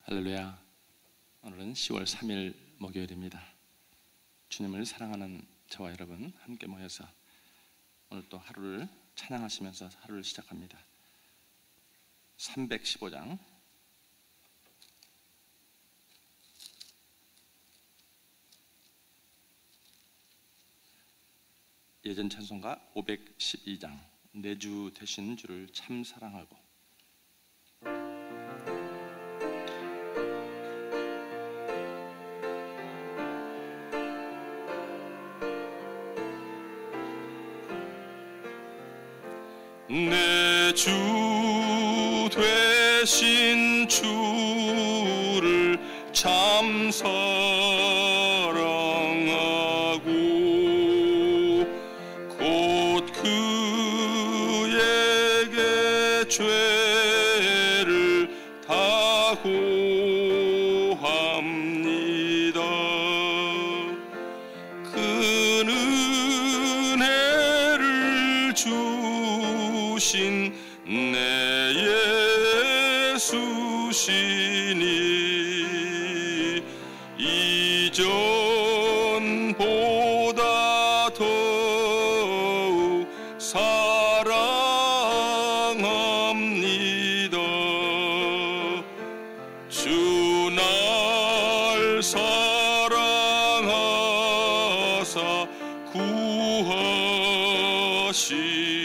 할렐루야. 오늘은 10월 3일 목요일입니다. 주님을 사랑하는 저와 여러분 함께 모여서 오늘 또 하루를 찬양하시면서 하루를 시작합니다. 315장 예전 찬송가 512장 내 주 되신 주를 참 사랑하고. 내 주 되신 주를 참 사랑하고 곧 그에게 죄를 다 고합니다. 그 은혜를 주신 내 예수시니 이전보다 더욱 사랑합니다. 주 날 사랑하사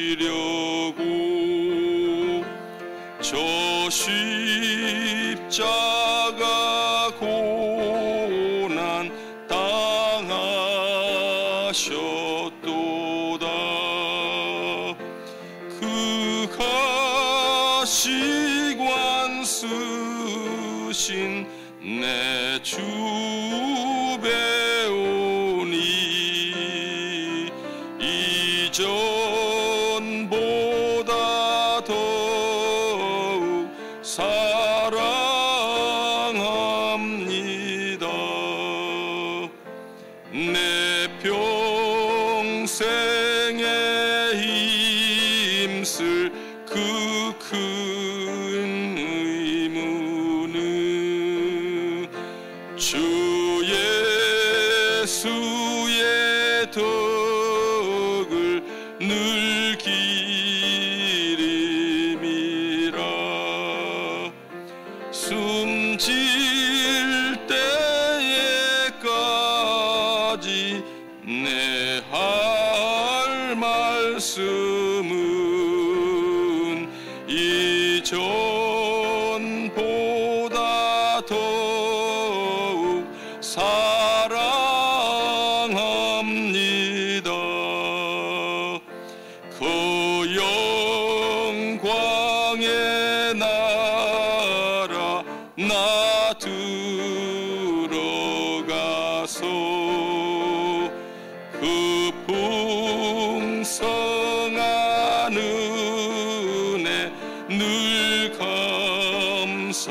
구하시려고 저 십자가 고난 당하셨도다. 그 가시관 쓰신 내 주 배우니 이전보다 더욱 사랑합니다. 내 평생에 힘쓸 그 큰 의무는 주 예수의 덕을 늘 기림이라. 숨질 때에까지 내 할 말씀은 이전보다 더욱 사랑합니다. 그 영광의 나라 나 들어가서 그 풍성한 은혜 늘 감사하리.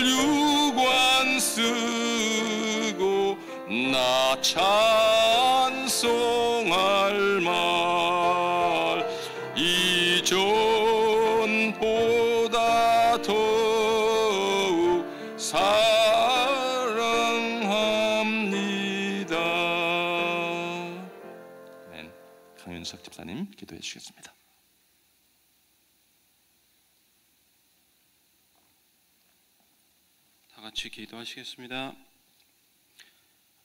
금멸유관 쓰고 나 찬송할 말 이전보다 더욱 사랑합니다. 아멘. 강윤석 집사님 기도해 주시겠습니다. 다 같이 기도하시겠습니다.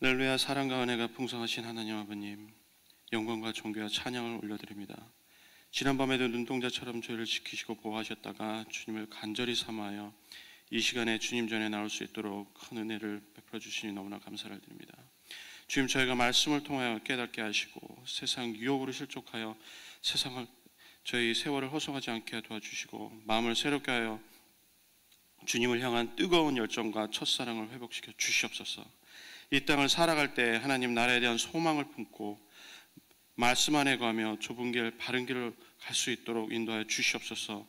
할렐루야. 사랑과 은혜가 풍성하신 하나님 아버님, 영광과 존귀와 찬양을 올려드립니다. 지난밤에도 눈동자처럼 저희를 지키시고 보호하셨다가 주님을 간절히 삼아여 이 시간에 주님 전에 나올 수 있도록 큰 은혜를 베풀어 주시니 너무나 감사를 드립니다. 주님, 저희가 말씀을 통하여 깨닫게 하시고 세상 유혹으로 실족하여 저희 세월을 허송하지 않게 도와주시고 마음을 새롭게 하여 주님을 향한 뜨거운 열정과 첫사랑을 회복시켜 주시옵소서. 이 땅을 살아갈 때 하나님 나라에 대한 소망을 품고 말씀 안에 가며 좁은 길 바른 길을 갈 수 있도록 인도하여 주시옵소서.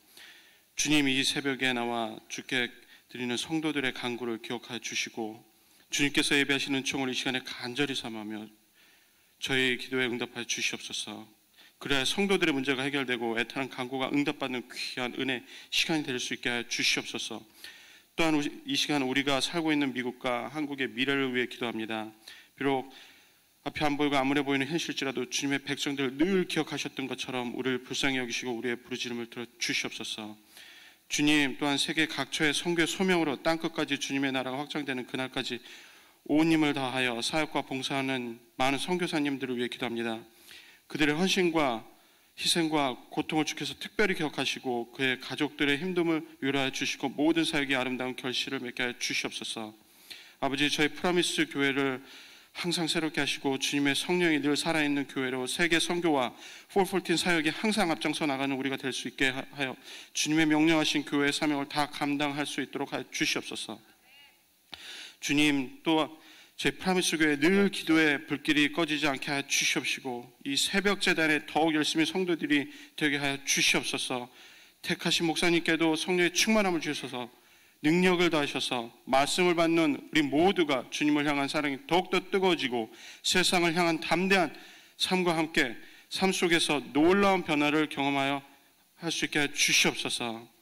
주님, 이 새벽에 나와 주께 드리는 성도들의 간구를 기억하여 주시고 주님께서 예배하시는 총을 이 시간에 간절히 삼으며 저희 기도에 응답하여 주시옵소서. 그래야 성도들의 문제가 해결되고 애타는 간구가 응답받는 귀한 은혜 시간이 될 수 있게 하여 주시옵소서. 또한 이 시간 우리가 살고 있는 미국과 한국의 미래를 위해 기도합니다. 비록 앞이 안 보이고 암울해 보이는 현실지라도 주님의 백성들을 늘 기억하셨던 것처럼 우리를 불쌍히 여기시고 우리의 부르짖음을 들어 주시옵소서. 주님, 또한 세계 각처의 선교의 소명으로 땅끝까지 주님의 나라가 확장되는 그날까지 온 힘을 다하여 사역과 봉사하는 많은 선교사님들을 위해 기도합니다. 그들의 헌신과 희생과 고통을 주께서 특별히 기억하시고 그의 가족들의 힘듦을 위로하여 주시고 모든 사역의 아름다운 결실을 맺게 하여 주시옵소서. 아버지, 저희 프라미스 교회를 항상 새롭게 하시고 주님의 성령이 늘 살아있는 교회로 세계 선교와 414 사역에 항상 앞장서 나가는 우리가 될 수 있게 하여 주님의 명령하신 교회의 사명을 다 감당할 수 있도록 하여 주시옵소서. 주님, 또 제 프라미스 교회 늘 기도의 불길이 꺼지지 않게 하여 주시옵시고 이 새벽 제단에 더욱 열심히 성도들이 되게 하여 주시옵소서. 택하신 목사님께도 성령의 충만함을 주셔서 능력을 더하셔서 말씀을 받는 우리 모두가 주님을 향한 사랑이 더욱더 뜨거워지고 세상을 향한 담대한 삶과 함께 삶 속에서 놀라운 변화를 경험하여 할 수 있게 해 주시옵소서.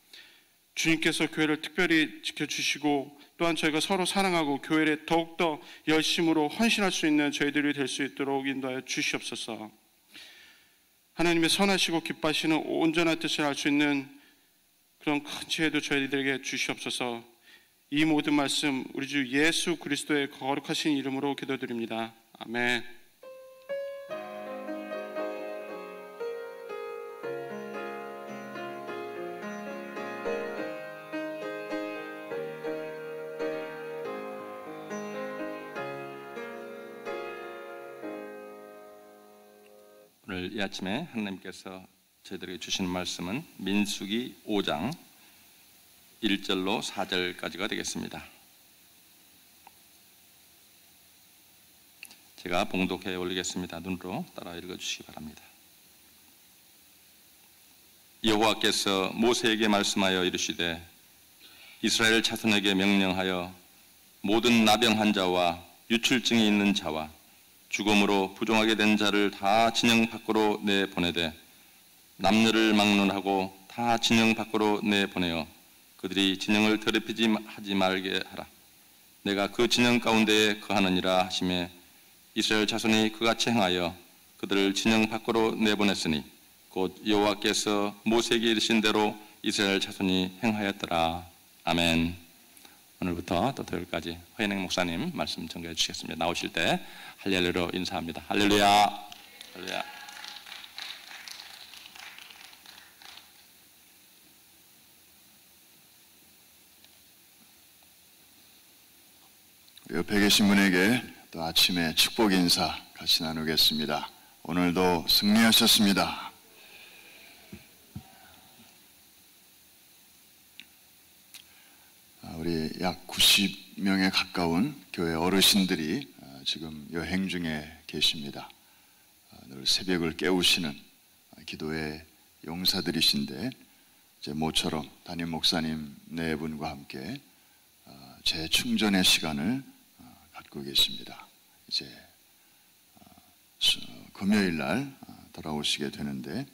주님께서 교회를 특별히 지켜주시고 또한 저희가 서로 사랑하고 교회에 더욱더 열심으로 헌신할 수 있는 저희들이 될 수 있도록 인도하여 주시옵소서. 하나님의 선하시고 기뻐하시는 온전한 뜻을 알 수 있는 그런 큰 지혜도 저희들에게 주시옵소서. 이 모든 말씀 우리 주 예수 그리스도의 거룩하신 이름으로 기도드립니다. 아멘. 오늘 이 아침에 하나님께서 저희들에게 주시는 말씀은 민수기 5장 1절로 4절까지가 되겠습니다. 제가 봉독해 올리겠습니다. 눈으로 따라 읽어주시기 바랍니다. 여호와께서 모세에게 말씀하여 이르시되 이스라엘 자손에게 명령하여 모든 나병한 자와 유출증이 있는 자와 죽음으로 부종하게 된 자를 다 진영 밖으로 내보내되 남녀를 막론하고 다 진영 밖으로 내보내어 그들이 진영을 더럽히지 하지 말게 하라. 내가 그 진영 가운데에 거하느니라 하시매 이스라엘 자손이 그같이 행하여 그들을 진영 밖으로 내보냈으니 곧 여호와께서 모세에게 이르신 대로 이스라엘 자손이 행하였더라. 아멘. 오늘부터 또 토요일까지 허인행 목사님 말씀 전개해 주시겠습니다. 나오실 때 할렐루야로 인사합니다. 할렐루야. 할렐루야. 옆에 계신 분에게 또 아침에 축복 인사 같이 나누겠습니다. 오늘도 승리하셨습니다. 우리 약 90명에 가까운 교회 어르신들이 지금 여행 중에 계십니다. 늘 새벽을 깨우시는 기도의 용사들이신데 제 모처럼 담임 목사님 네 분과 함께 재충전의 시간을 갖고 계십니다. 이제 금요일 날 돌아오시게 되는데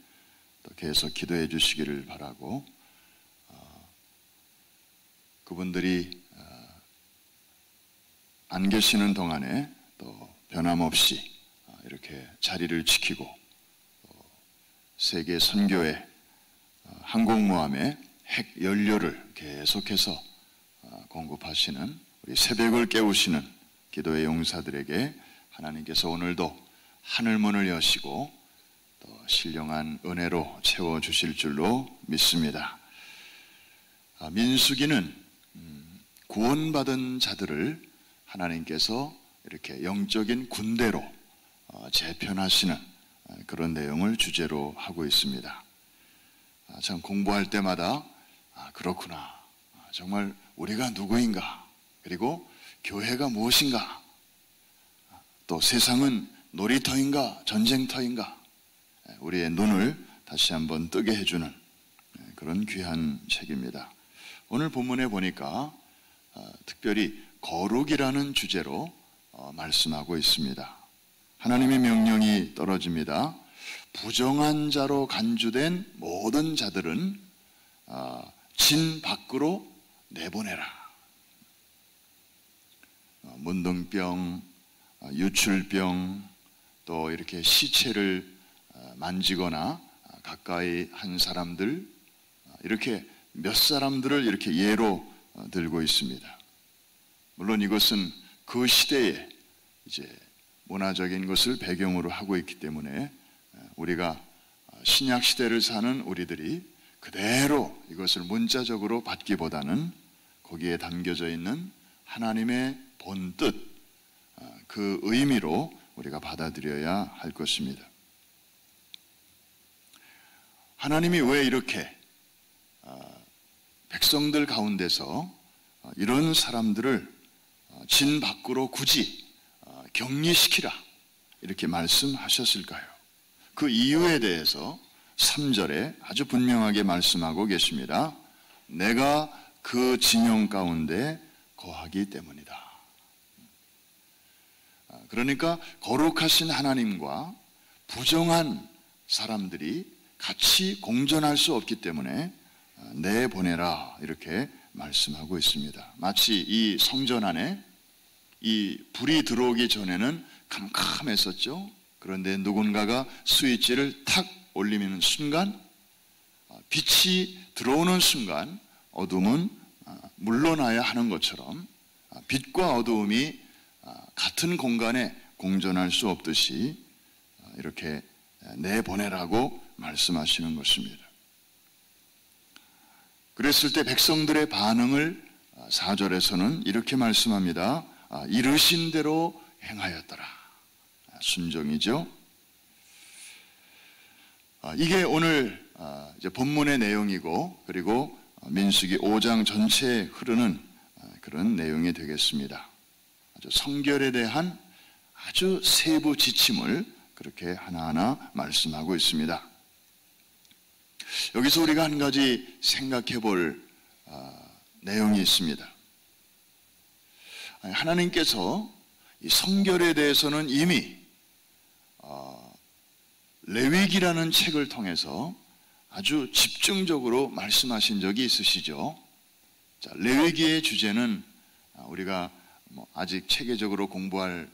또 계속 기도해 주시기를 바라고 그분들이 안 계시는 동안에 또 변함없이 이렇게 자리를 지키고 세계 선교의 항공모함의 핵 연료를 계속해서 공급하시는 우리 새벽을 깨우시는 기도의 용사들에게 하나님께서 오늘도 하늘문을 여시고 또 신령한 은혜로 채워주실 줄로 믿습니다. 민수기는 구원받은 자들을 하나님께서 이렇게 영적인 군대로 재편하시는 그런 내용을 주제로 하고 있습니다. 참 공부할 때마다 그렇구나, 정말 우리가 누구인가, 그리고 교회가 무엇인가, 또 세상은 놀이터인가 전쟁터인가, 우리의 눈을 다시 한번 뜨게 해주는 그런 귀한 책입니다. 오늘 본문에 보니까 특별히 거룩이라는 주제로 말씀하고 있습니다. 하나님의 명령이 떨어집니다. 부정한 자로 간주된 모든 자들은 진 밖으로 내보내라. 문둥병, 유출병, 또 이렇게 시체를 만지거나 가까이 한 사람들, 이렇게 몇 사람들을 이렇게 예로 들고 있습니다. 물론 이것은 그 시대에 이제 문화적인 것을 배경으로 하고 있기 때문에 우리가 신약 시대를 사는 우리들이 그대로 이것을 문자적으로 받기보다는 거기에 담겨져 있는 하나님의 본뜻, 그 의미로 우리가 받아들여야 할 것입니다. 하나님이 왜 이렇게 백성들 가운데서 이런 사람들을 진 밖으로 굳이 격리시키라 이렇게 말씀하셨을까요? 그 이유에 대해서 3절에 아주 분명하게 말씀하고 계십니다. 내가 그 진영 가운데 거하기 때문이다. 그러니까 거룩하신 하나님과 부정한 사람들이 같이 공존할 수 없기 때문에 내보내라 이렇게 말씀하고 있습니다. 마치 이 성전 안에 이 불이 들어오기 전에는 캄캄했었죠. 그런데 누군가가 스위치를 탁 올리는 순간, 빛이 들어오는 순간 어둠은 물러나야 하는 것처럼 빛과 어두움이 같은 공간에 공존할 수 없듯이 이렇게 내보내라고 말씀하시는 것입니다. 그랬을 때 백성들의 반응을 4절에서는 이렇게 말씀합니다. 이르신 대로 행하였더라. 순종이죠. 이게 오늘 이제 본문의 내용이고, 그리고 민수기 5장 전체에 흐르는 그런 내용이 되겠습니다. 아주 성결에 대한 아주 세부 지침을 그렇게 하나하나 말씀하고 있습니다. 여기서 우리가 한 가지 생각해 볼 내용이 있습니다. 하나님께서 이 성결에 대해서는 이미 레위기라는 책을 통해서 아주 집중적으로 말씀하신 적이 있으시죠. 자, 레위기의 주제는 우리가 아직 체계적으로 공부할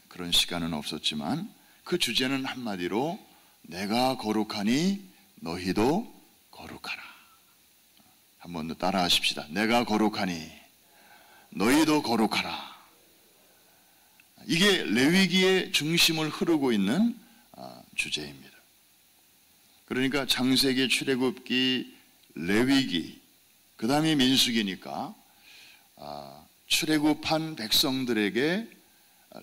그런 시간은 없었지만 그 주제는 한마디로 내가 거룩하니 너희도 거룩하라. 한번 더 따라 하십시다. 내가 거룩하니 너희도 거룩하라. 이게 레위기의 중심을 흐르고 있는 주제입니다. 그러니까 창세기, 출애굽기, 레위기, 그 다음에 민수기니까 출애굽한 백성들에게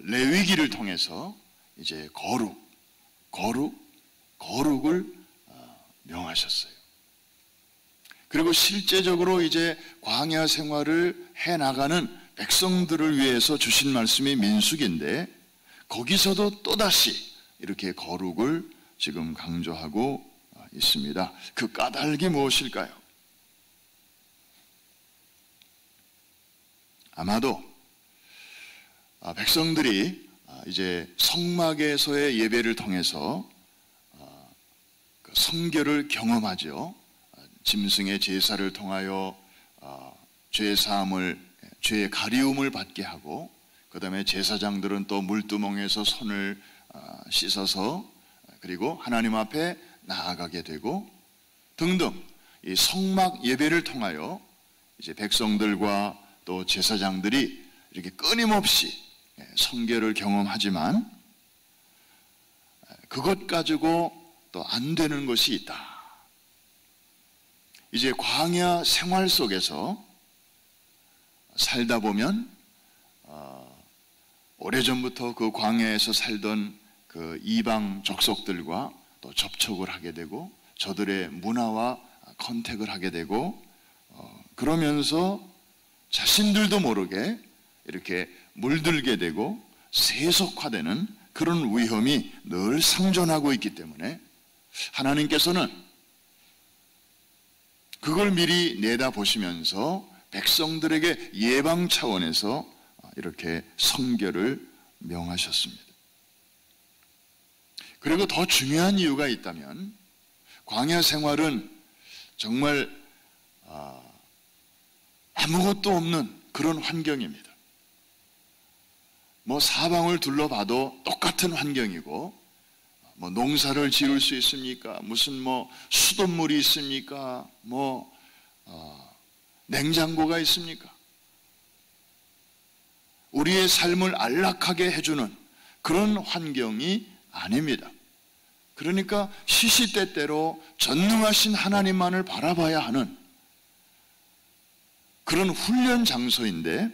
레위기를 통해서 이제 거룩을 명하셨어요. 그리고 실제적으로 이제 광야 생활을 해나가는 백성들을 위해서 주신 말씀이 민수기인데, 거기서도 또다시 이렇게 거룩을 지금 강조하고 있습니다. 그 까닭이 무엇일까요? 아마도 백성들이 이제 성막에서의 예배를 통해서 성결을 경험하죠. 짐승의 제사를 통하여 죄 사함을, 죄의 가리움을 받게 하고, 그 다음에 제사장들은 또 물두멍에서 손을 씻어서 그리고 하나님 앞에 나아가게 되고 등등, 이 성막 예배를 통하여 이제 백성들과 또 제사장들이 이렇게 끊임없이 성결을 경험하지만 그것 가지고 또 안 되는 것이 있다. 이제 광야 생활 속에서 살다 보면 오래전부터 그 광야에서 살던 그 이방 족속들과 또 접촉을 하게 되고 저들의 문화와 컨택을 하게 되고 그러면서 자신들도 모르게 이렇게 물들게 되고 세속화되는 그런 위험이 늘 상존하고 있기 때문에 하나님께서는 그걸 미리 내다보시면서 백성들에게 예방 차원에서 이렇게 성결을 명하셨습니다. 그리고 더 중요한 이유가 있다면 광야 생활은 정말 아무것도 없는 그런 환경입니다. 뭐 사방을 둘러봐도 똑같은 환경이고, 뭐 농사를 지을 수 있습니까? 무슨 뭐 수돗물이 있습니까? 뭐 냉장고가 있습니까? 우리의 삶을 안락하게 해주는 그런 환경이 아닙니다. 그러니까 시시때때로 전능하신 하나님만을 바라봐야 하는 그런 훈련 장소인데,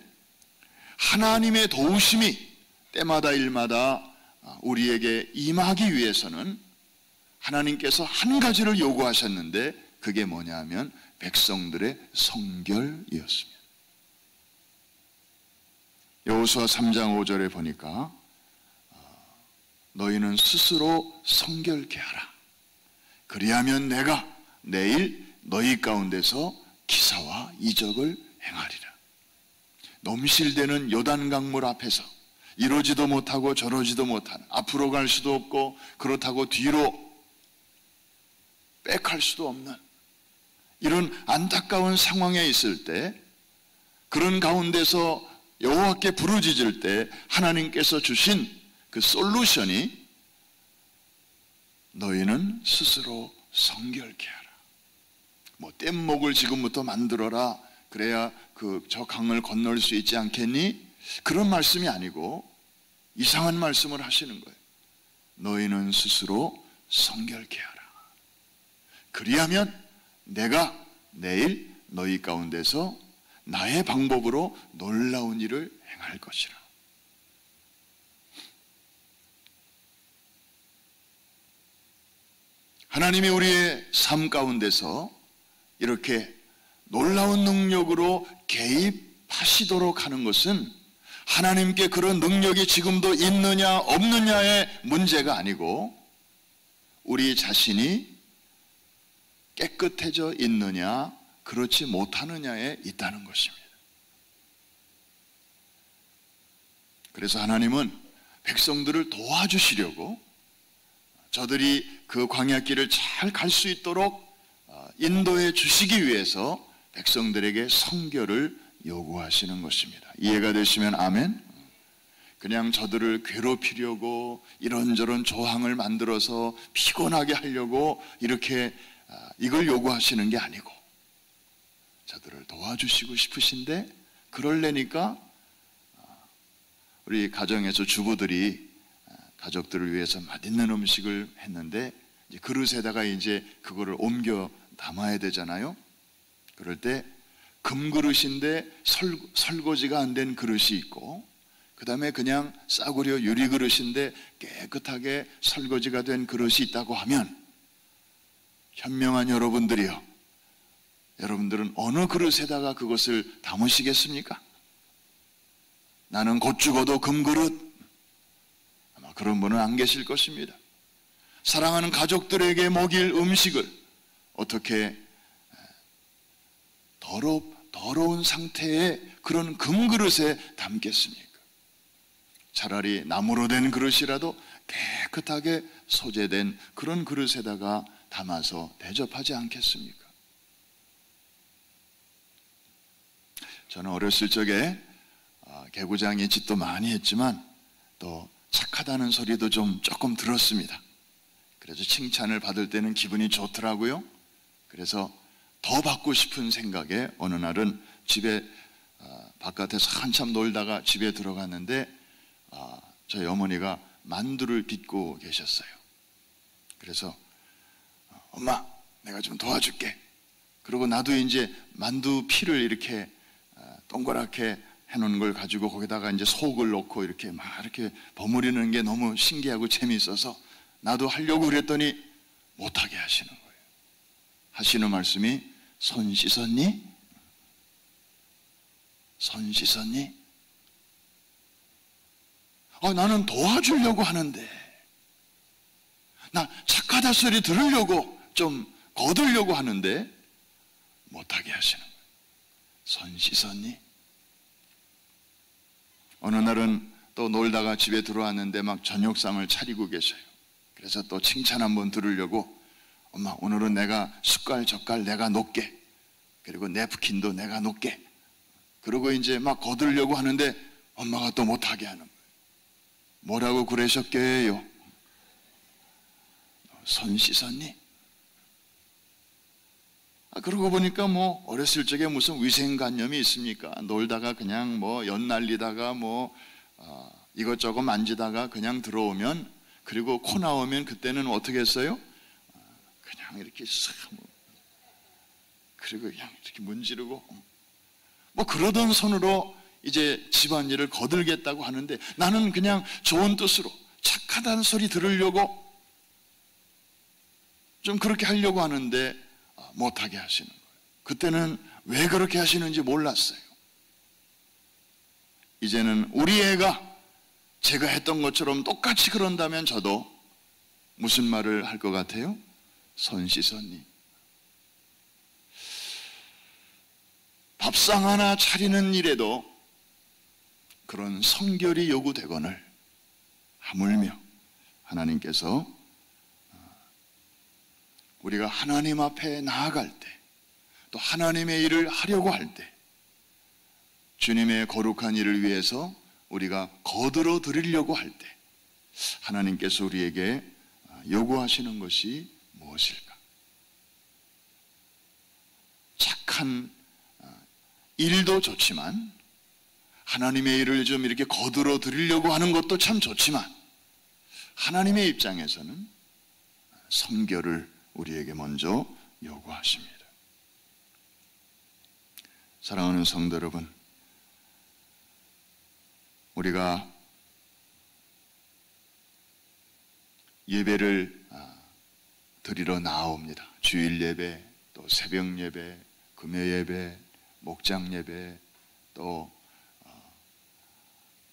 하나님의 도우심이 때마다 일마다 우리에게 임하기 위해서는 하나님께서 한 가지를 요구하셨는데, 그게 뭐냐 하면 백성들의 성결이었습니다. 여호수아 3장 5절에 보니까 너희는 스스로 성결케 하라. 그리하면 내가 내일 너희 가운데서 기사와 이적을 행하리라. 넘실대는 요단강물 앞에서 이러지도 못하고 저러지도 못하는, 앞으로 갈 수도 없고 그렇다고 뒤로 백할 수도 없는 이런 안타까운 상황에 있을 때, 그런 가운데서 여호와께 부르짖을 때 하나님께서 주신 그 솔루션이 너희는 스스로 성결케 하라. 뭐 뗏목을 지금부터 만들어라, 그래야 저 강을 건널 수 있지 않겠니? 그런 말씀이 아니고 이상한 말씀을 하시는 거예요. 너희는 스스로 성결케 하라. 그리하면 내가 내일 너희 가운데서 나의 방법으로 놀라운 일을 행할 것이라. 하나님이 우리의 삶 가운데서 이렇게 놀라운 능력으로 개입하시도록 하는 것은 하나님께 그런 능력이 지금도 있느냐 없느냐의 문제가 아니고, 우리 자신이 깨끗해져 있느냐 그렇지 못하느냐에 있다는 것입니다. 그래서 하나님은 백성들을 도와주시려고 저들이 그 광야길을 잘 갈 수 있도록 인도해 주시기 위해서 백성들에게 성결을 요구하시는 것입니다. 이해가 되시면 아멘. 그냥 저들을 괴롭히려고 이런저런 조항을 만들어서 피곤하게 하려고 이렇게 이걸 요구하시는 게 아니고, 저들을 도와주시고 싶으신데, 그러려니까 우리 가정에서 주부들이 가족들을 위해서 맛있는 음식을 했는데 이제 그릇에다가 이제 그거를 옮겨 담아야 되잖아요. 그럴 때 금그릇인데 설거지가 안 된 그릇이 있고, 그 다음에 그냥 싸구려 유리 그릇인데 깨끗하게 설거지가 된 그릇이 있다고 하면, 현명한 여러분들이요, 여러분들은 어느 그릇에다가 그것을 담으시겠습니까? 나는 곧 죽어도 금그릇, 아마 그런 분은 안 계실 것입니다. 사랑하는 가족들에게 먹일 음식을 어떻게 더러운 상태의 그런 금그릇에 담겠습니까? 차라리 나무로 된 그릇이라도 깨끗하게 소재된 그런 그릇에다가 담아서 대접하지 않겠습니까? 저는 어렸을 적에 개구장이 짓도 많이 했지만 또 착하다는 소리도 조금 들었습니다. 그래서 칭찬을 받을 때는 기분이 좋더라고요. 그래서 더 받고 싶은 생각에 어느 날은 집에 바깥에서 한참 놀다가 집에 들어갔는데 저희 어머니가 만두를 빚고 계셨어요. 그래서 엄마, 내가 좀 도와줄게. 그리고 나도 이제 만두 피를 이렇게 동그랗게 해놓은 걸 가지고 거기다가 이제 속을 넣고 이렇게 막 이렇게 버무리는 게 너무 신기하고 재미있어서 나도 하려고 그랬더니 못하게 하시는 거예요. 하시는 말씀이 손 씻었니? 손 씻었니? 나는 도와주려고 하는데, 나 착하다 소리 들으려고 좀 거두려고 하는데 못하게 하시는 거예요. 손 씻었니? 어느 날은 또 놀다가 집에 들어왔는데 막 저녁상을 차리고 계셔요. 그래서 또 칭찬 한번 들으려고 엄마 오늘은 내가 숟갈 젓갈 내가 놓게, 그리고 냅킨도 내가 놓게, 그러고 이제 막 거들려고 하는데 엄마가 또 못하게 하는 거예요. 뭐라고 그러셨게요? 손 씻었니? 그러고 보니까 뭐 어렸을 적에 무슨 위생관념이 있습니까? 놀다가 그냥 뭐 연날리다가 뭐 이것저것 만지다가 그냥 들어오면, 그리고 코 나오면 그때는 어떻게 했어요? 그냥 이렇게 싹 그리고 그냥 이렇게 문지르고 뭐 그러던 손으로 이제 집안일을 거들겠다고 하는데, 나는 그냥 좋은 뜻으로 착하다는 소리 들으려고 좀 그렇게 하려고 하는데 못하게 하시는 거예요. 그때는 왜 그렇게 하시는지 몰랐어요. 이제는 우리 애가 제가 했던 것처럼 똑같이 그런다면 저도 무슨 말을 할 것 같아요? 손 씻었니? 밥상 하나 차리는 일에도 그런 성결이 요구되거늘 하물며 하나님께서 우리가 하나님 앞에 나아갈 때, 또 하나님의 일을 하려고 할 때, 주님의 거룩한 일을 위해서 우리가 거들어 드리려고 할 때 하나님께서 우리에게 요구하시는 것이 무엇일까? 착한 일도 좋지만, 하나님의 일을 좀 이렇게 거들어 드리려고 하는 것도 참 좋지만, 하나님의 입장에서는 성결을 우리에게 먼저 요구하십니다. 사랑하는 성도 여러분, 우리가 예배를 드리러 나옵니다. 주일 예배, 또 새벽 예배, 금요 예배, 목장 예배, 또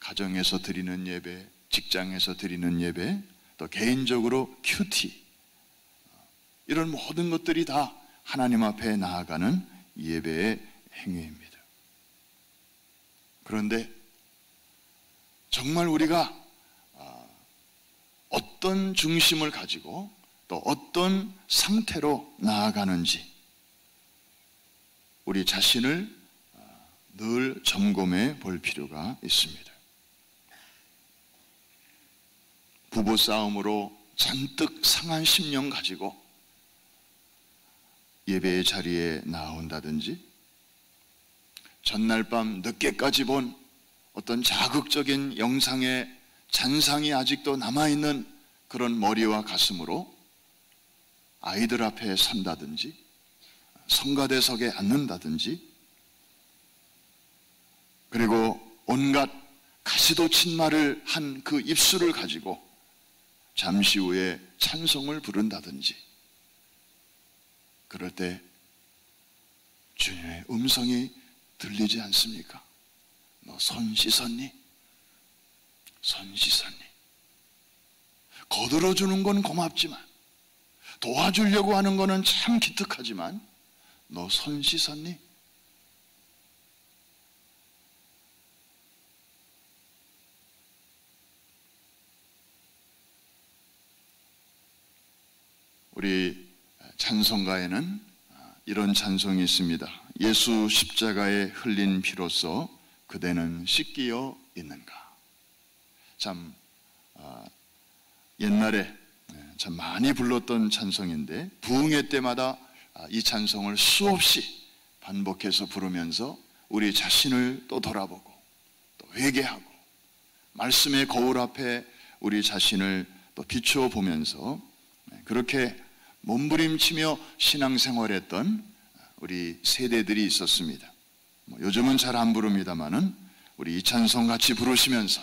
가정에서 드리는 예배, 직장에서 드리는 예배, 또 개인적으로 큐티, 이런 모든 것들이 다 하나님 앞에 나아가는 예배의 행위입니다. 그런데 정말 우리가 어떤 중심을 가지고 또 어떤 상태로 나아가는지 우리 자신을 늘 점검해 볼 필요가 있습니다. 부부싸움으로 잔뜩 상한 심령 가지고 예배의 자리에 나온다든지, 전날 밤 늦게까지 본 어떤 자극적인 영상의 잔상이 아직도 남아있는 그런 머리와 가슴으로 아이들 앞에 선다든지, 성가대석에 앉는다든지, 그리고 온갖 가시도친 말을 한 그 입술을 가지고 잠시 후에 찬송을 부른다든지, 그럴 때 주님의 음성이 들리지 않습니까? 너 손 씻었니? 손 씻었니? 거들어주는 건 고맙지만, 도와주려고 하는 거는 참 기특하지만, 너 손 씻었니? 우리 찬송가에는 이런 찬송이 있습니다. 예수 십자가에 흘린 피로써 그대는 씻기어 있는가. 참 옛날에 참 많이 불렀던 찬송인데, 부흥회 때마다 이 찬송을 수없이 반복해서 부르면서 우리 자신을 또 돌아보고 또 회개하고 말씀의 거울 앞에 우리 자신을 또 비추어 보면서 그렇게 몸부림치며 신앙생활했던 우리 세대들이 있었습니다. 요즘은 잘 안 부릅니다마는 우리 이 찬송 같이 부르시면서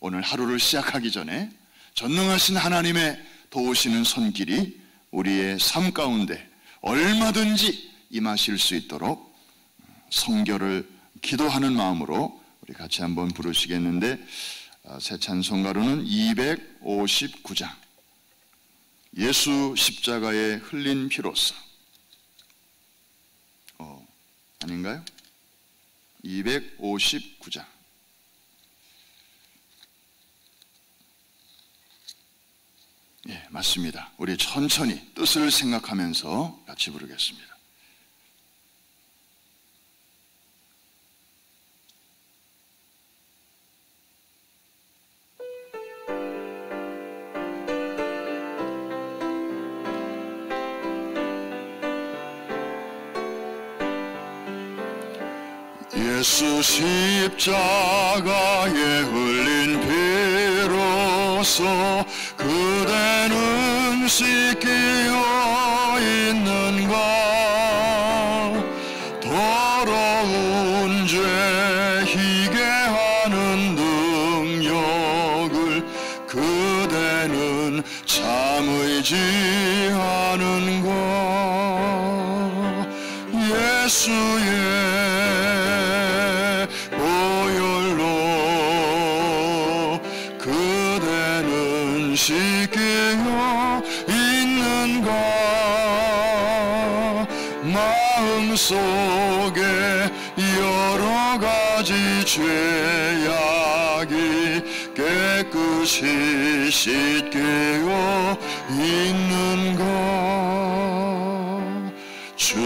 오늘 하루를 시작하기 전에 전능하신 하나님의 도우시는 손길이 우리의 삶 가운데 얼마든지 임하실 수 있도록 성결을 기도하는 마음으로 우리 같이 한번 부르시겠는데, 새 찬송가로는 259장 예수 십자가에 흘린 피로써, 아닌가요? 259장. 예, 맞습니다. 우리 천천히 뜻을 생각하면서 같이 부르겠습니다. 예수 십자가에 흘린 피로써 그대는 씻기어 있는가. 더러운 죄 희게 하는 능력을 그대는 참 의지하는가. 예수의 씻기어 있는가. 마음속에 여러 가지 죄악이 깨끗이 씻기어 있는가. 주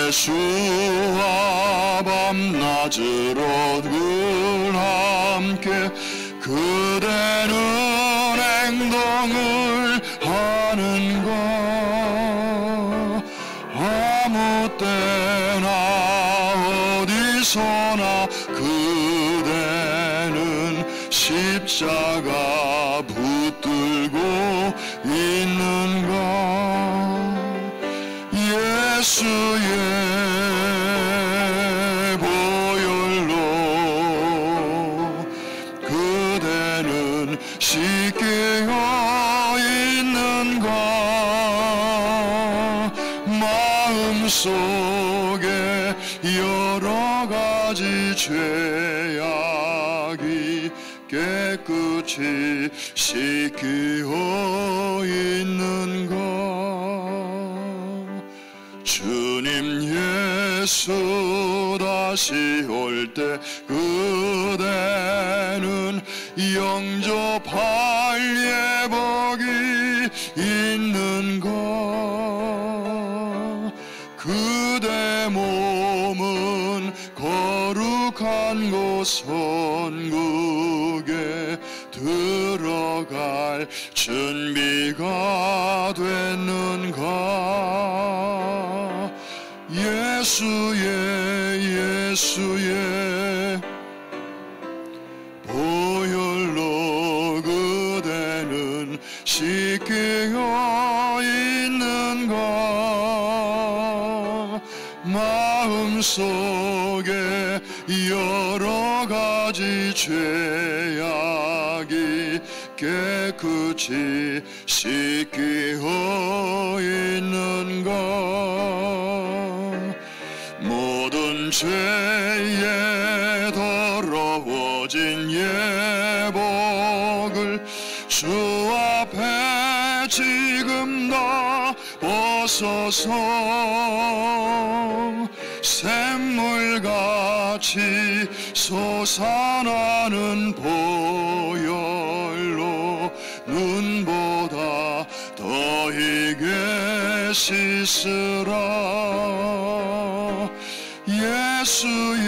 예수와 밤낮으로 늘 함께 그대는 행동을 하는가. 아무 때나 어디서나 그대는 십자가 붙들고 있는가. 예수의 보혈로 그대는 씻기어 있는가. 마음속에 여러 가지 죄악이 깨끗이 씻기어 있는가. 주님 예수 다시 올 때 그대는 영접할 예복이 있는가. 그대 몸은 거룩한 곳 천국에 들어갈 준비가 됐는가. 예수의 보혈로 그대는 씻기어 있는가. 마음속에 여러 가지 죄악이 깨끗이 씻기어 있는가. 모든 죄에 더러워진 예복을 주 앞에 지금 다 벗어서 샘물같이 솟아나는 보혈로 눈보다 더 희게 씻으라. 예수의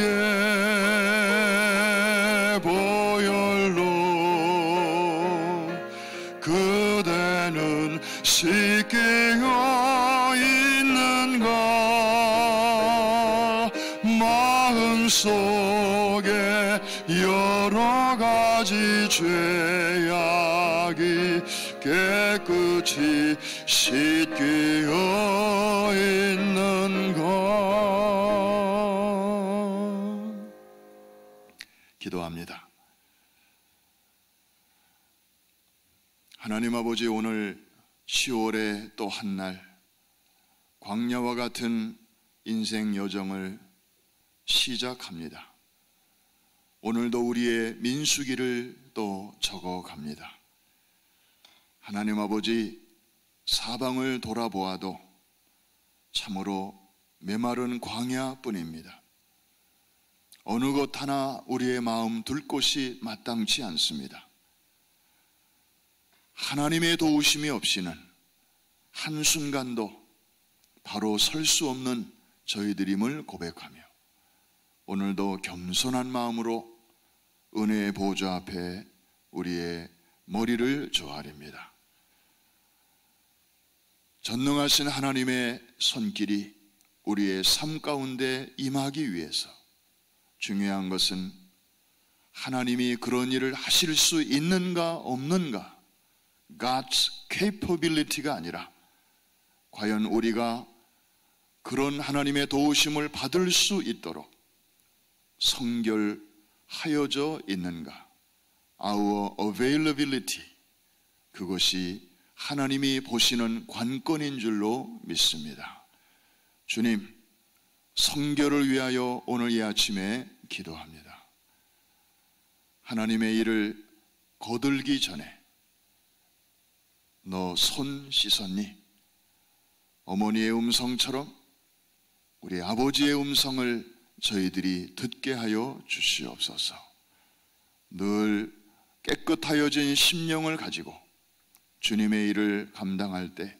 보혈로 그대는 씻기어 있는가. 마음속에 여러 가지 죄악이 깨끗이 씻기어 있는가. 기도합니다. 하나님 아버지, 오늘 10월의 또 한 날 광야와 같은 인생 여정을 시작합니다. 오늘도 우리의 민수기를 또 적어갑니다. 하나님 아버지, 사방을 돌아보아도 참으로 메마른 광야뿐입니다. 어느 것 하나 우리의 마음 둘 곳이 마땅치 않습니다. 하나님의 도우심이 없이는 한순간도 바로 설 수 없는 저희들임을 고백하며 오늘도 겸손한 마음으로 은혜의 보좌 앞에 우리의 머리를 조아립니다. 전능하신 하나님의 손길이 우리의 삶 가운데 임하기 위해서 중요한 것은 하나님이 그런 일을 하실 수 있는가 없는가, God's capability가 아니라 과연 우리가 그런 하나님의 도우심을 받을 수 있도록 성결하여져 있는가, Our availability, 그것이 하나님이 보시는 관건인 줄로 믿습니다. 주님, 성결을 위하여 오늘 이 아침에 기도합니다. 하나님의 일을 거들기 전에 너 손 씻었니? 어머니의 음성처럼 우리 아버지의 음성을 저희들이 듣게 하여 주시옵소서. 늘 깨끗하여진 심령을 가지고 주님의 일을 감당할 때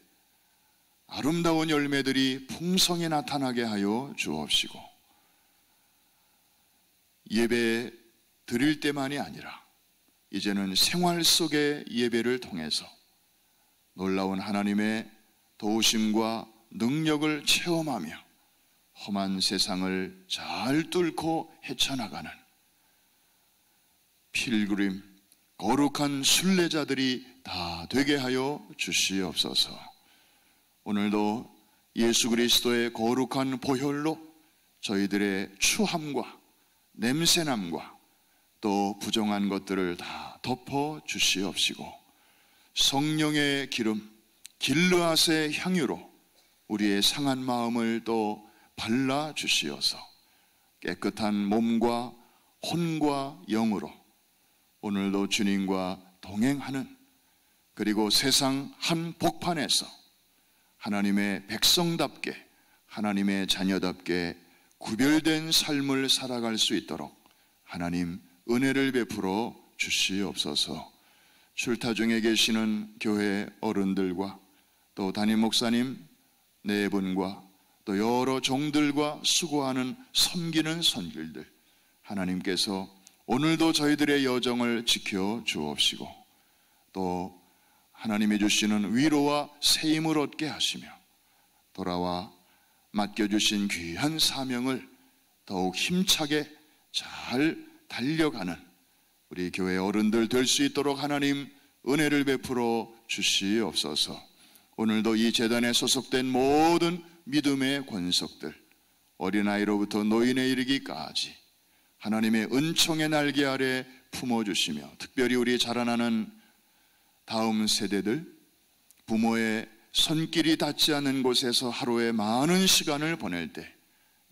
아름다운 열매들이 풍성히 나타나게 하여 주옵시고, 예배 드릴 때만이 아니라 이제는 생활 속의 예배를 통해서 놀라운 하나님의 도우심과 능력을 체험하며 험한 세상을 잘 뚫고 헤쳐나가는 필그림, 거룩한 순례자들이 다 되게 하여 주시옵소서. 오늘도 예수 그리스도의 거룩한 보혈로 저희들의 추함과 냄새남과 또 부정한 것들을 다 덮어 주시옵시고, 성령의 기름, 길르앗의 향유로 우리의 상한 마음을 또 발라 주시어서 깨끗한 몸과 혼과 영으로 오늘도 주님과 동행하는, 그리고 세상 한 복판에서 하나님의 백성답게, 하나님의 자녀답게 구별된 삶을 살아갈 수 있도록 하나님 은혜를 베풀어 주시옵소서. 출타 중에 계시는 교회 어른들과 또 담임 목사님 네 분과 또 여러 종들과 수고하는 섬기는 손길들, 하나님께서 오늘도 저희들의 여정을 지켜 주옵시고 또 하나님이 주시는 위로와 세임을 얻게 하시며 돌아와 맡겨주신 귀한 사명을 더욱 힘차게 잘 달려가는 우리 교회 어른들 될 수 있도록 하나님 은혜를 베풀어 주시옵소서. 오늘도 이 재단에 소속된 모든 믿음의 권속들, 어린아이로부터 노인에 이르기까지 하나님의 은총의 날개 아래 품어주시며, 특별히 우리 자라나는 다음 세대들, 부모의 손길이 닿지 않는 곳에서 하루에 많은 시간을 보낼 때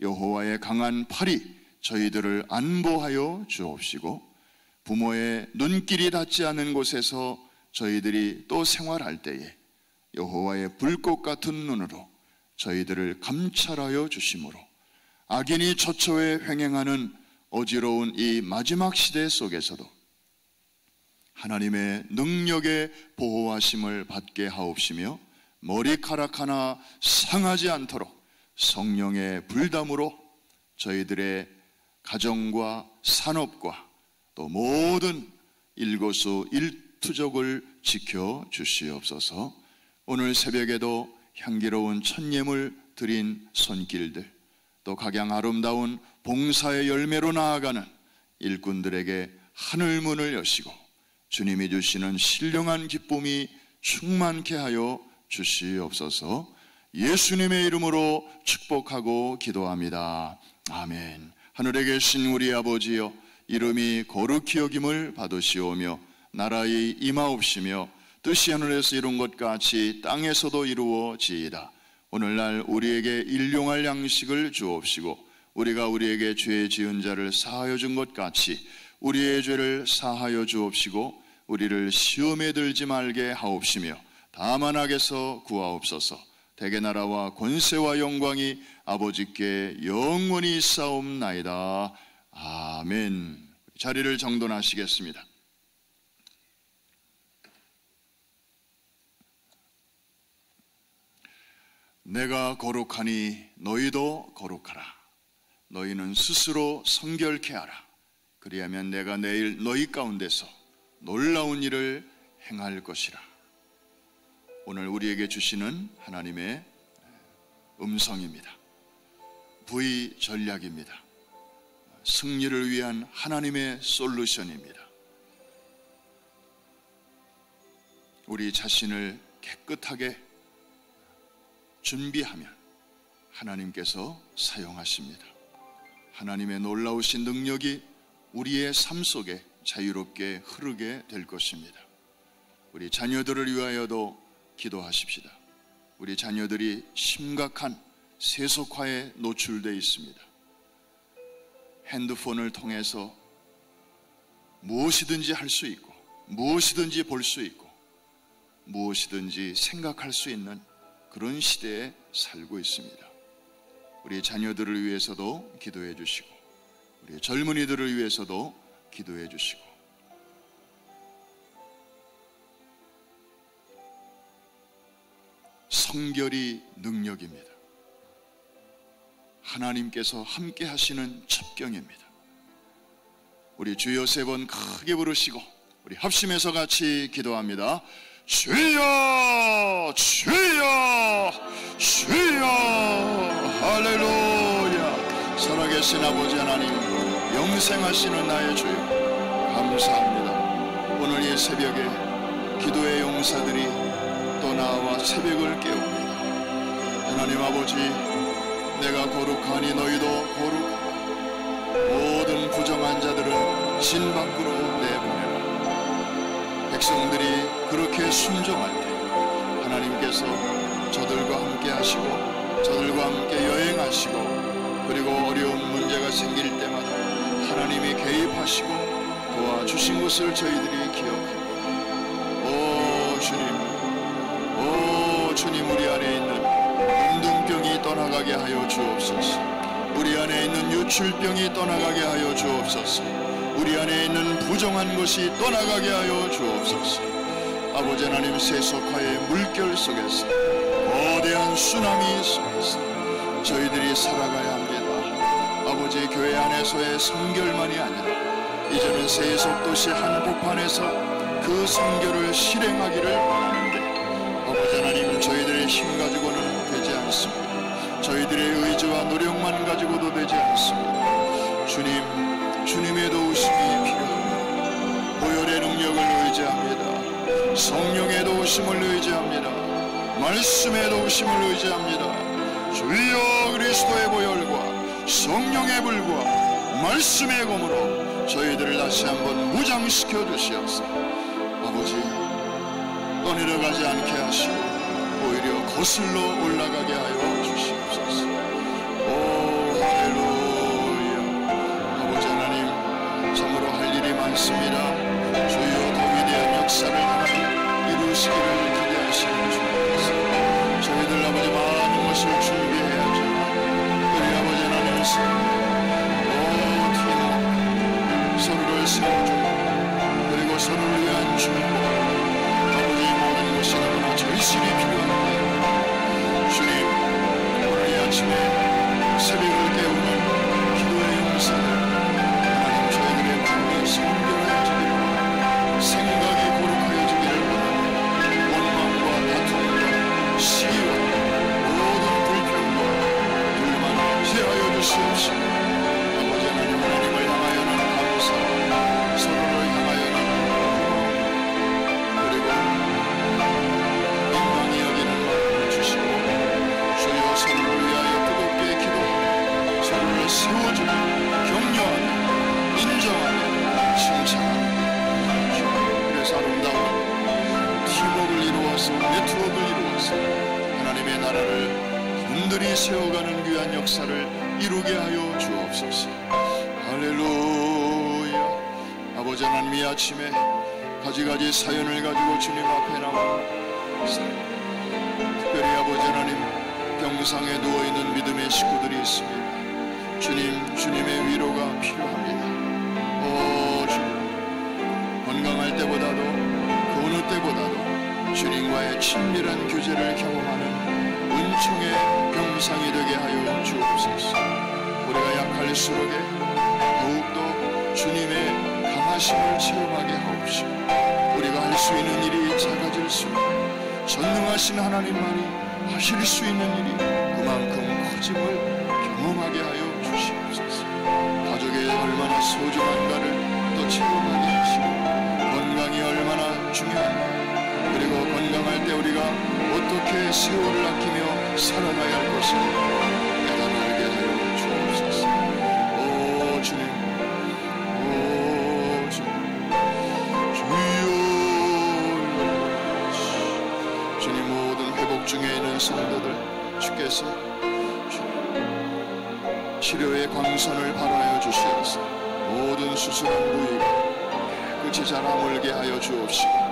여호와의 강한 팔이 저희들을 안보하여 주옵시고, 부모의 눈길이 닿지 않는 곳에서 저희들이 또 생활할 때에 여호와의 불꽃 같은 눈으로 저희들을 감찰하여 주심으로 악인이 처처에 횡행하는 어지러운 이 마지막 시대 속에서도 하나님의 능력의 보호하심을 받게 하옵시며, 머리카락 하나 상하지 않도록 성령의 불담으로 저희들의 가정과 산업과 또 모든 일거수 일투족을 지켜 주시옵소서. 오늘 새벽에도 향기로운 첫예물 드린 손길들, 또 각양 아름다운 봉사의 열매로 나아가는 일꾼들에게 하늘문을 여시고 주님이 주시는 신령한 기쁨이 충만케 하여 주시옵소서. 예수님의 이름으로 축복하고 기도합니다. 아멘. 하늘에 계신 우리 아버지여, 이름이 거룩히 여김을 받으시오며 나라의 임하옵시며 뜻이 하늘에서 이룬 것 같이 땅에서도 이루어지이다. 오늘날 우리에게 일용할 양식을 주옵시고 우리가 우리에게 죄 지은 자를 사하여 준 것 같이 우리의 죄를 사하여 주옵시고 우리를 시험에 들지 말게 하옵시며 다만 악에서 구하옵소서. 대개 나라와 권세와 영광이 아버지께 영원히 있사옵나이다. 아멘. 자리를 정돈하시겠습니다. 내가 거룩하니 너희도 거룩하라. 너희는 스스로 성결케 하라. 그리하면 내가 내일 너희 가운데서 놀라운 일을 행할 것이라. 오늘 우리에게 주시는 하나님의 음성입니다. V 전략입니다. 승리를 위한 하나님의 솔루션입니다. 우리 자신을 깨끗하게 준비하면 하나님께서 사용하십니다. 하나님의 놀라우신 능력이 우리의 삶 속에 자유롭게 흐르게 될 것입니다. 우리 자녀들을 위하여도 기도하십시다. 우리 자녀들이 심각한 세속화에 노출되어 있습니다. 핸드폰을 통해서 무엇이든지 할 수 있고, 무엇이든지 볼 수 있고, 무엇이든지 생각할 수 있는 그런 시대에 살고 있습니다. 우리 자녀들을 위해서도 기도해 주시고, 우리 젊은이들을 위해서도 기도해 주시고, 성결이 능력입니다. 하나님께서 함께 하시는 첩경입니다. 우리 주여 세 번 크게 부르시고 우리 합심해서 같이 기도합니다. 주여, 주여, 주여. 할렐루야. 살아계신 아버지 하나님, 영생하시는 나의 주여, 감사합니다. 오늘 이 새벽에 기도의 용사들이 또 나와 새벽을 깨웁니다. 하나님 아버지, 내가 거룩하니 너희도 거룩하라. 모든 부정한 자들은 진 밖으로 내보내라. 백성들이 그렇게 순종할 때 하나님께서 저들과 함께 하시고, 저들과 함께 여행하시고, 그리고 어려운 문제가 생길 때마다 하나님이 개입하시고 도와주신 것을 저희들이 기억합니다. 오 주님, 오 주님, 우리 안에 있는 문둥병이 떠나가게 하여 주옵소서. 우리 안에 있는 유출병이 떠나가게 하여 주옵소서. 우리 안에 있는 부정한 것이 떠나가게 하여 주옵소서. 아버지 하나님, 세속화의 물결 속에서, 거대한 쓰나미 속에서 저희들이 살아가야 합니다. 아버지, 교회 안에서의 성결만이 아니라 이제는 세속도시 한복판에서 그 성결을 실행하기를 원하는데, 아버지 하나님, 저희들의 힘 가지고는 되지 않습니다. 저희들의 의지와 노력만 가지고도 되지 않습니다. 주님, 주님의 도우심이 필요합니다. 보혈의 능력을 의지합니다. 성령의 도우심을 의지합니다. 말씀의 도우심을 의지합니다. 주여, 그리스도의 보혈과 성령의 불과 말씀의 검으로 저희들을 다시 한번 무장시켜 주시옵소서. 아버지, 떠내려가지 않게 하시고 오히려 거슬러 올라가게 하여 주시옵소서. 오 할렐루야. 아버지 하나님, 참으로 할 일이 많습니다. 주여, 도움이 대한 역사를 하나님 이루시기를 기대하시는 주님께서 저희들 아버지 많은 것을 준비해야죠. 우리 아버지 하나님, 서로를 세워주고, 그리고 서로를 위한 축복, 아버지, 모든 것이 너무나 절실히 필요합니다. 주님, 오늘 이 아침에 새벽을 깨우는 기도의 용사들, 하나님, 저희들의 마음이 성결해지기를, 생각이 거룩해지기를 원하는 원망과 다툼과 시기와 모든 불평과 불만을 제하여 주시옵시고, 아버지 하나님, 하나님을 향하여는 감사, 서로를 향하여는 그리고 민망히 여기는 마음을 주시고, 주여, 서로를 위하여 뜨겁게 기도하며 서로를 세워주며 격려하며 인정하며 칭찬하며, 주여, 그래서 아름다운 팀워크를 이루어서, 네트워크를 이루어서 하나님의 나라를 분들이 세워가는 귀한 역사를 이루게 하여 주옵소서. 할렐루야. 아버지 하나님, 이 아침에 가지가지 사연을 가지고 주님 앞에 나온 사연, 특별히 아버지 하나님, 병상에 누워있는 믿음의 식구들이 있습니다. 주님, 주님의 위로가 필요합니다. 오 주님, 건강할 때보다도 그 어느 때보다도 주님과의 친밀한 교제를 경험하는 은총의 병상이 되게 하여 주옵소서. 우리가 약할수록에 더욱더 주님의 강하심을 체험하게 하옵시고, 우리가 할 수 있는 일이 작아질수록 전능하신 하나님만이 하실 수 있는 일이 그만큼 커짐을 경험하게 하여 주시옵소서. 가족이 얼마나 소중한가를 또 체험하게 하시고, 건강이 얼마나 중요한가, 그리고 건강할 때 우리가 어떻게 세월을 아끼며 살아가야 할 것을 깨달게 하여 주옵소서. 오 주님, 오 주님, 주여, 주님 모든 회복 중에 있는 성도들 주께서 치료의 광선을 발하여 주시옵소서. 모든 수술한 부위가 깨끗이 자라물게 하여 주옵시고,